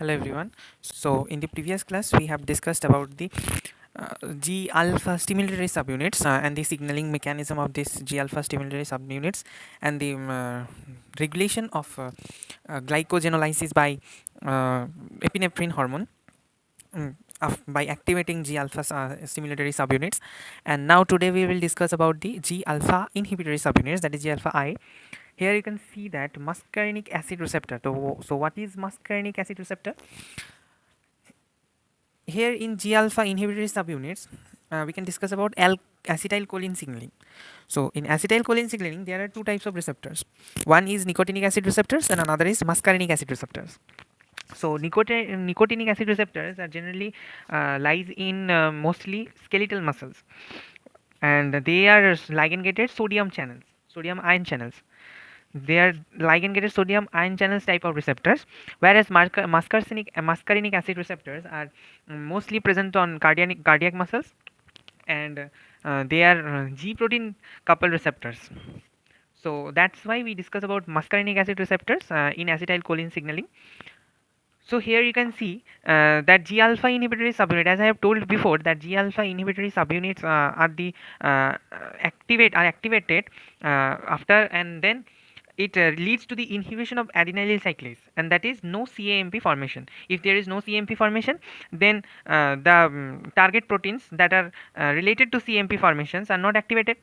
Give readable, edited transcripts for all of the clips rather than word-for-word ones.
Hello everyone. So in the previous class we have discussed about the G alpha stimulatory subunits and the signaling mechanism of this G alpha stimulatory subunits and the regulation of glycogenolysis by epinephrine hormone by activating G alpha stimulatory subunits. And now today we will discuss about the G alpha inhibitory subunits, that is G alpha I. Here you can see that muscarinic acid receptor. So what is muscarinic acid receptor? Here in G alpha inhibitory subunits, we can discuss about acetylcholine signaling. So in acetylcholine signaling, there are two types of receptors. One is nicotinic acid receptors and another is muscarinic acid receptors. So nicotinic acid receptors are generally lies in mostly skeletal muscles, and they are ligand gated sodium channels, sodium ion channels. They are ligand gated sodium ion channels type of receptors, whereas muscarinic acid receptors are mostly present on cardiac muscles, and they are G protein coupled receptors. So that's why we discuss about muscarinic acid receptors in acetylcholine signaling. So here you can see that G alpha inhibitory subunit, as I have told before, that G alpha inhibitory subunits are activated after, and then it leads to the inhibition of adenylyl cyclase, and that is no CAMP formation. If there is no CAMP formation, then the target proteins that are related to CAMP formations are not activated.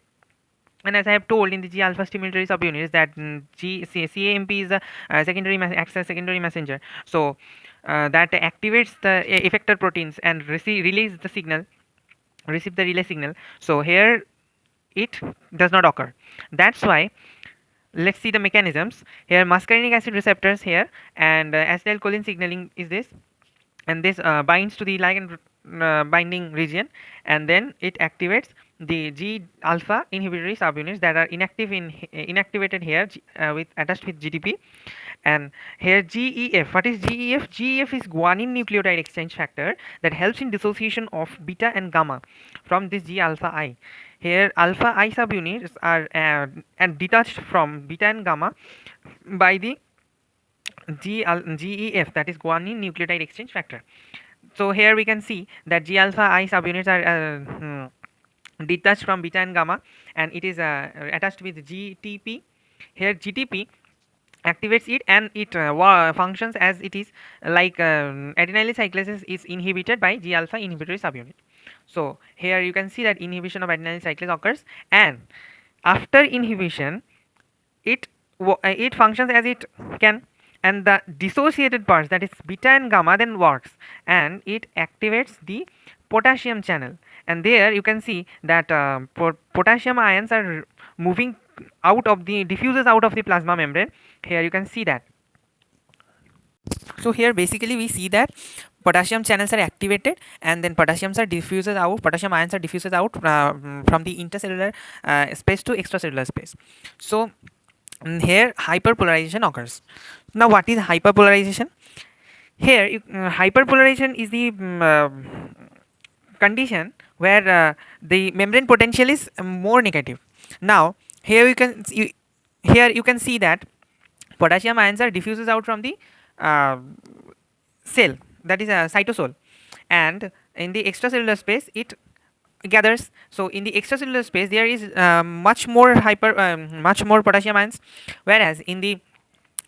And as I have told in the G alpha stimulatory subunits that CAMP is a acts as secondary messenger. So that activates the effector proteins and receive the relay signal. So here it does not occur. That's why, let's see the mechanisms. Here muscarinic acid receptors here, and acetylcholine signaling is this, and this binds to the ligand binding region, and then it activates the G alpha inhibitory subunits that are inactivated here with attached with GTP. And here GEF, what is GEF? GEF is guanine nucleotide exchange factor that helps in dissociation of beta and gamma from this G alpha I. Here alpha I subunits are and detached from beta and gamma by the GEF, that is guanine nucleotide exchange factor. So here we can see that G alpha I subunits are detached from beta and gamma, and it is attached with GTP. Here GTP activates it, and it functions as it is like adenylyl cyclase is inhibited by G alpha inhibitory subunit. So here you can see that inhibition of adenylyl cyclase occurs, and after inhibition it functions as it can, and the dissociated parts, that is beta and gamma, then works, and it activates the potassium channel. And there you can see that potassium ions are moving diffuses out of the plasma membrane. Here you can see that. So here basically we see that potassium channels are activated, and then potassium ions are diffused out from the intercellular space to extracellular space. So here hyperpolarization occurs. Now what is hyperpolarization? Here hyperpolarization is the condition where the membrane potential is more negative. Now here you can see that potassium ions are diffuses out from the cell, that is a cytosol, and in the extracellular space it gathers. So in the extracellular space there is much more potassium ions, whereas in the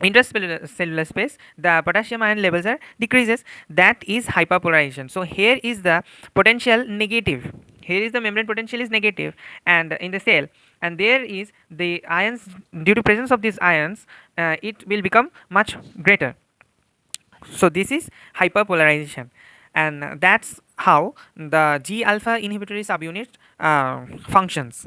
intracellular space the potassium ion levels are decreases. That is hyperpolarization. So here is the potential negative, here is the membrane potential is negative and in the cell, and there is the ions, due to presence of these ions it will become much greater. So this is hyperpolarization, and that's how the G alpha inhibitory subunit functions.